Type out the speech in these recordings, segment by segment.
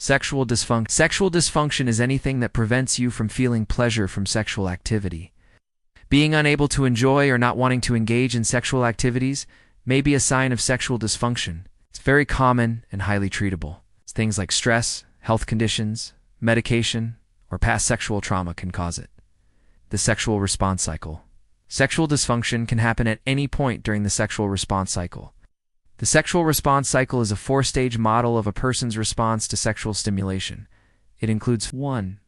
Sexual dysfunction. Sexual dysfunction is anything that prevents you from feeling pleasure from sexual activity. Being unable to enjoy or not wanting to engage in sexual activities may be a sign of sexual dysfunction. It's very common and highly treatable. Things like stress, health conditions, medication, or past sexual trauma can cause it. The sexual response cycle. Sexual dysfunction can happen at any point during the sexual response cycle. The sexual response cycle is a four-stage model of a person's response to sexual stimulation. It includes 1.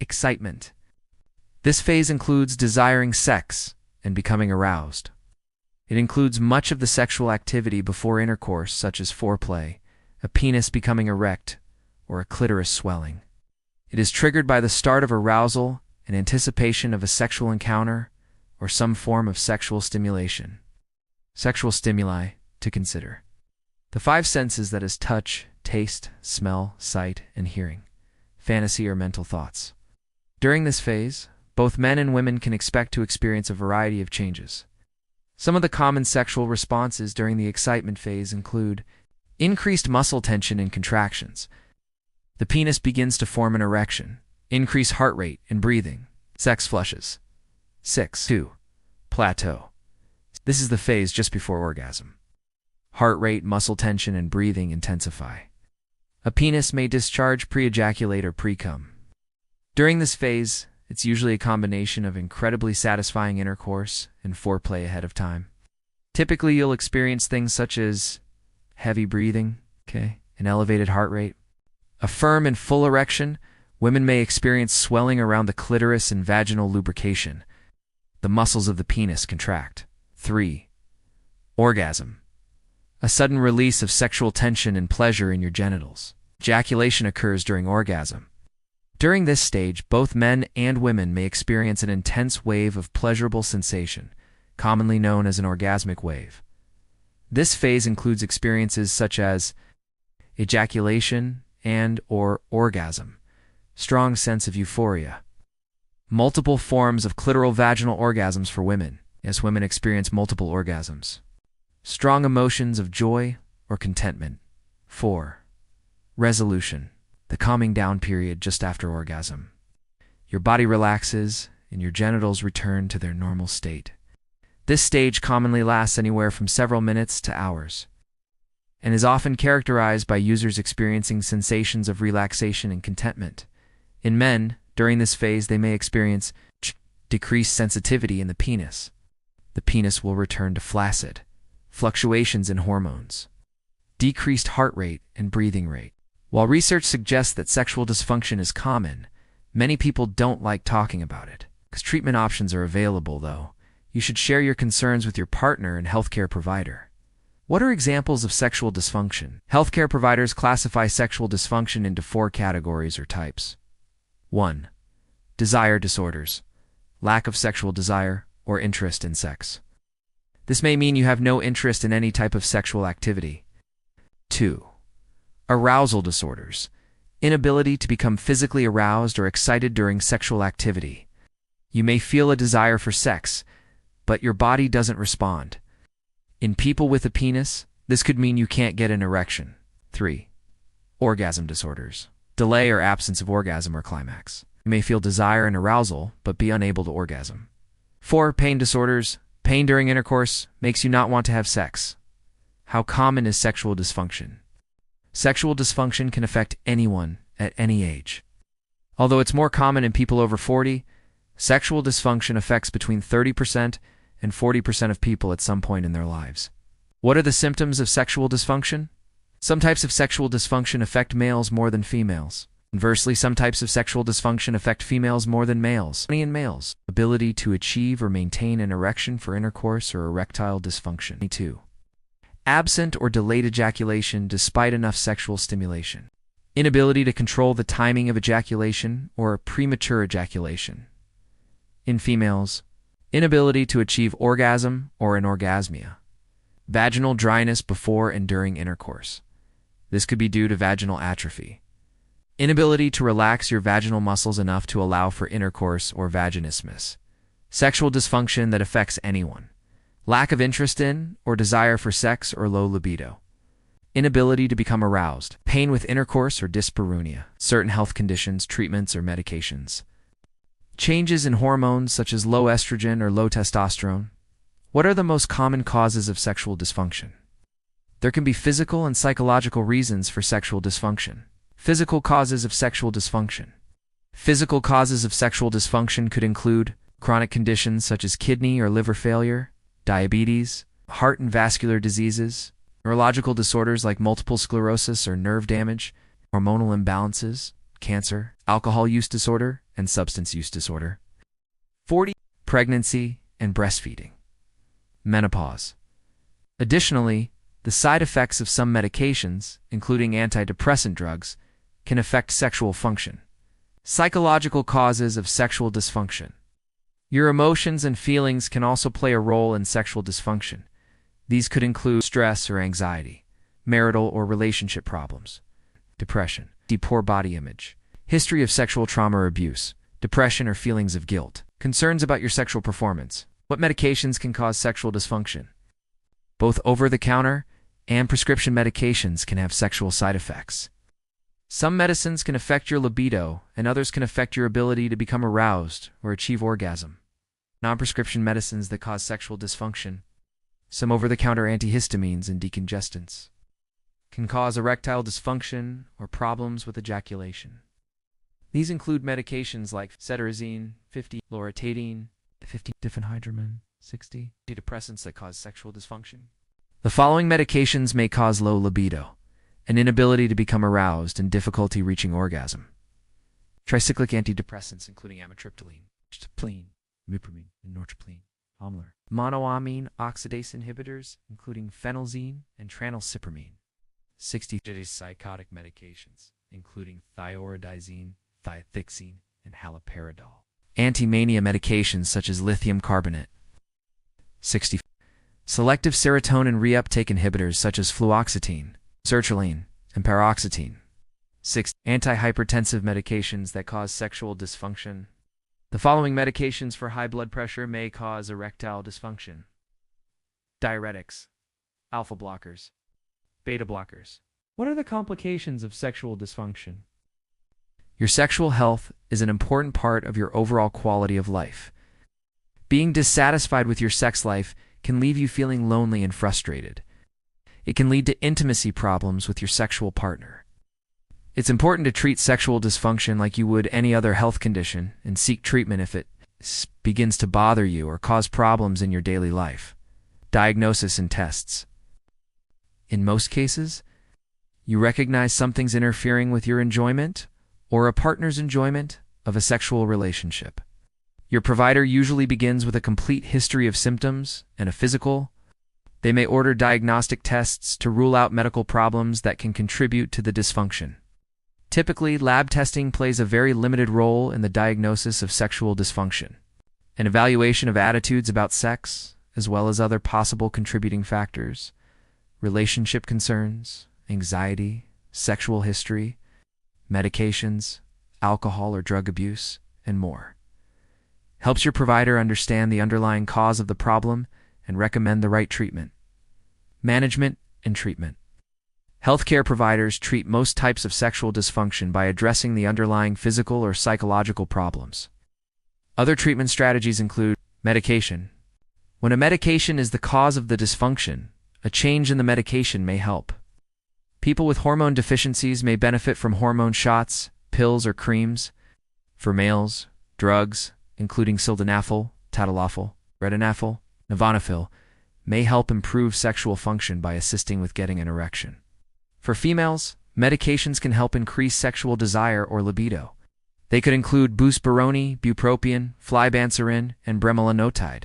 Excitement. This phase includes desiring sex and becoming aroused. It includes much of the sexual activity before intercourse, such as foreplay, a penis becoming erect, or a clitoris swelling. It is triggered by the start of arousal and anticipation of a sexual encounter or some form of sexual stimulation. Sexual stimuli to consider. The 5 senses, that is touch, taste, smell, sight, and hearing. Fantasy or mental thoughts. During this phase, both men and women can expect to experience a variety of changes. Some of the common sexual responses during the excitement phase include increased muscle tension and contractions. The penis begins to form an erection. Increased heart rate and breathing. Sex flushes. 2. Plateau. This is the phase just before orgasm. Heart rate, muscle tension, and breathing intensify. A penis may discharge pre-ejaculate or pre-cum. During this phase, it's usually a combination of incredibly satisfying intercourse and foreplay ahead of time. Typically, you'll experience things such as heavy breathing, an elevated heart rate, a firm and full erection. Women may experience swelling around the clitoris and vaginal lubrication. The muscles of the penis contract. 3. Orgasm. A sudden release of sexual tension and pleasure in your genitals. Ejaculation occurs during orgasm. During this stage, both men and women may experience an intense wave of pleasurable sensation, commonly known as an orgasmic wave. This phase includes experiences such as ejaculation and/or orgasm, strong sense of euphoria, multiple forms of clitoral vaginal orgasms for women. Yes, women experience multiple orgasms. Strong emotions of joy or contentment. 4. Resolution. The calming down period just after orgasm. Your body relaxes and your genitals return to their normal state. This stage commonly lasts anywhere from several minutes to hours, and is often characterized by users experiencing sensations of relaxation and contentment. In men, during this phase, they may experience decreased sensitivity in the penis. The penis will return to flaccid, fluctuations in hormones, decreased heart rate and breathing rate. While research suggests that sexual dysfunction is common, many people don't like talking about it. Because treatment options are available, though, you should share your concerns with your partner and healthcare provider. What are examples of sexual dysfunction? Healthcare providers classify sexual dysfunction into 4 categories or types. 1. Desire disorders. Lack of sexual desire or interest in sex. This may mean you have no interest in any type of sexual activity. 2. Arousal disorders. Inability to become physically aroused or excited during sexual activity. You may feel a desire for sex, but your body doesn't respond. In people with a penis, this could mean you can't get an erection. 3. Orgasm disorders. Delay or absence of orgasm or climax. You may feel desire and arousal, but be unable to orgasm. 4. Pain disorders. Pain during intercourse makes you not want to have sex. How common is sexual dysfunction? Sexual dysfunction can affect anyone at any age. Although it's more common in people over 40, sexual dysfunction affects between 30% and 40% of people at some point in their lives. What are the symptoms of sexual dysfunction? Some types of sexual dysfunction affect males more than females. Conversely, some types of sexual dysfunction affect females more than males. In males, ability to achieve or maintain an erection for intercourse or erectile dysfunction. 2. Absent or delayed ejaculation despite enough sexual stimulation. Inability to control the timing of ejaculation or premature ejaculation. In females, inability to achieve orgasm or anorgasmia. Vaginal dryness before and during intercourse. This could be due to vaginal atrophy. Inability to relax your vaginal muscles enough to allow for intercourse or vaginismus. Sexual dysfunction that affects anyone. Lack of interest in or desire for sex or low libido. inability to become aroused, pain with intercourse or dyspareunia, certain health conditions, treatments, or medications. Changes in hormones such as low estrogen or low testosterone. What are the most common causes of sexual dysfunction? There can be physical and psychological reasons for sexual dysfunction. Physical causes of sexual dysfunction. Physical causes of sexual dysfunction could include chronic conditions such as kidney or liver failure, diabetes, heart and vascular diseases, neurological disorders like multiple sclerosis or nerve damage, hormonal imbalances, cancer, alcohol use disorder, and substance use disorder. 40. Pregnancy and breastfeeding. Menopause. Additionally, the side effects of some medications, including antidepressant drugs, can affect sexual function. Psychological causes of sexual dysfunction. Your emotions and feelings can also play a role in sexual dysfunction. These could include stress or anxiety, marital or relationship problems, depression, poor body image, history of sexual trauma or abuse, depression or feelings of guilt, concerns about your sexual performance. What medications can cause sexual dysfunction? Both over-the-counter and prescription medications can have sexual side effects. Some medicines can affect your libido, and others can affect your ability to become aroused or achieve orgasm. Non-prescription medicines that cause sexual dysfunction. Some over-the-counter antihistamines and decongestants can cause erectile dysfunction or problems with ejaculation. These include medications like cetirizine, 50, loratadine, 50, diphenhydramine, 60, antidepressants that cause sexual dysfunction. The following medications may cause low libido, an inability to become aroused, and difficulty reaching orgasm. Tricyclic antidepressants including amitriptyline, triptyline, imipramine, and nortriptyline. Monoamine oxidase inhibitors, including phenelzine and tranylcypromine. 60. Psychotic medications, including thioridazine, thiazide, and haloperidol. Anti-mania medications such as lithium carbonate. 60. Selective serotonin reuptake inhibitors such as fluoxetine, sertraline, and paroxetine. 6. Antihypertensive medications that cause sexual dysfunction. The following medications for high blood pressure may cause erectile dysfunction. Diuretics, alpha blockers, beta blockers. What are the complications of sexual dysfunction? Your sexual health is an important part of your overall quality of life. Being dissatisfied with your sex life can leave you feeling lonely and frustrated. It can lead to intimacy problems with your sexual partner. It's important to treat sexual dysfunction like you would any other health condition and seek treatment if it begins to bother you or cause problems in your daily life. Diagnosis and tests. In most cases, you recognize something's interfering with your enjoyment or a partner's enjoyment of a sexual relationship. Your provider usually begins with a complete history of symptoms and a physical. They may order diagnostic tests to rule out medical problems that can contribute to the dysfunction. Typically, lab testing plays a very limited role in the diagnosis of sexual dysfunction. An evaluation of attitudes about sex, as well as other possible contributing factors, relationship concerns, anxiety, sexual history, medications, alcohol or drug abuse, and more, helps your provider understand the underlying cause of the problem and recommend the right treatment. Management and treatment. Healthcare providers treat most types of sexual dysfunction by addressing the underlying physical or psychological problems. Other treatment strategies include medication. When a medication is the cause of the dysfunction, a change in the medication may help. People with hormone deficiencies may benefit from hormone shots, pills, or creams. For males, drugs, including sildenafil, tadalafil, retinafil, sildenafil, may help improve sexual function by assisting with getting an erection. For females, medications can help increase sexual desire or libido. They could include buspirone, bupropion, flibanserin, and bremelanotide.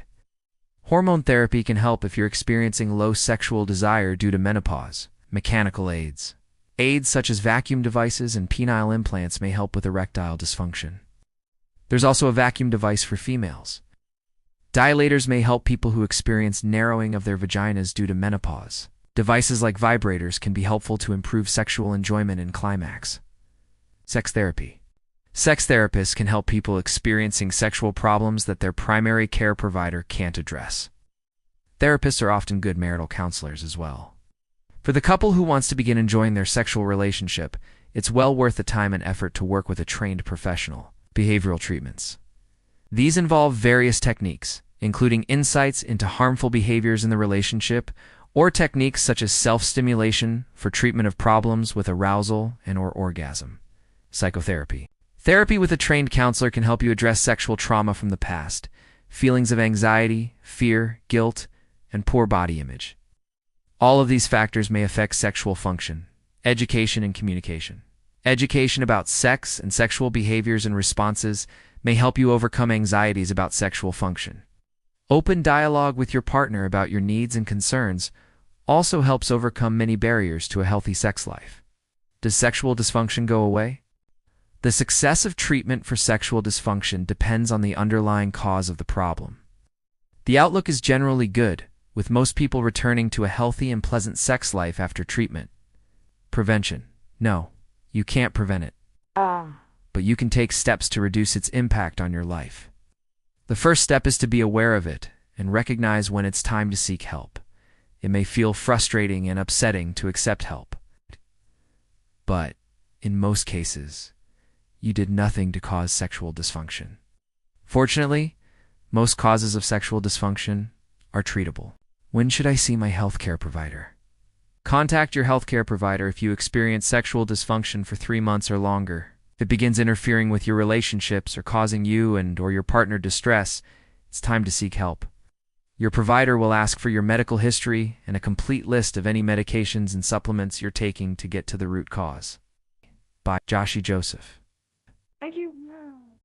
Hormone therapy can help if you're experiencing low sexual desire due to menopause. Mechanical aids. Aids such as vacuum devices and penile implants may help with erectile dysfunction. There's also a vacuum device for females. Dilators may help people who experience narrowing of their vaginas due to menopause. Devices like vibrators can be helpful to improve sexual enjoyment and climax. Sex therapy. Sex therapists can help people experiencing sexual problems that their primary care provider can't address. Therapists are often good marital counselors as well. For the couple who wants to begin enjoying their sexual relationship, it's well worth the time and effort to work with a trained professional. Behavioral treatments. These involve various techniques, including insights into harmful behaviors in the relationship, or techniques such as self-stimulation for treatment of problems with arousal and/or orgasm. Psychotherapy. Therapy with a trained counselor can help you address sexual trauma from the past, feelings of anxiety, fear, guilt, and poor body image. All of these factors may affect sexual function, education, and communication. Education about sex and sexual behaviors and responses may help you overcome anxieties about sexual function. Open dialogue with your partner about your needs and concerns also helps overcome many barriers to a healthy sex life. Does sexual dysfunction go away? The success of treatment for sexual dysfunction depends on the underlying cause of the problem. The outlook is generally good, with most people returning to a healthy and pleasant sex life after treatment. Prevention. No, you can't prevent it. But you can take steps to reduce its impact on your life. The first step is to be aware of it and recognize when it's time to seek help. It may feel frustrating and upsetting to accept help. But, in most cases, you did nothing to cause sexual dysfunction. Fortunately, most causes of sexual dysfunction are treatable. When should I see my healthcare provider? Contact your healthcare provider if you experience sexual dysfunction for 3 months or longer. If it begins interfering with your relationships or causing you and/or your partner distress, it's time to seek help. Your provider will ask for your medical history and a complete list of any medications and supplements you're taking to get to the root cause. By Joshi Joseph. Thank you.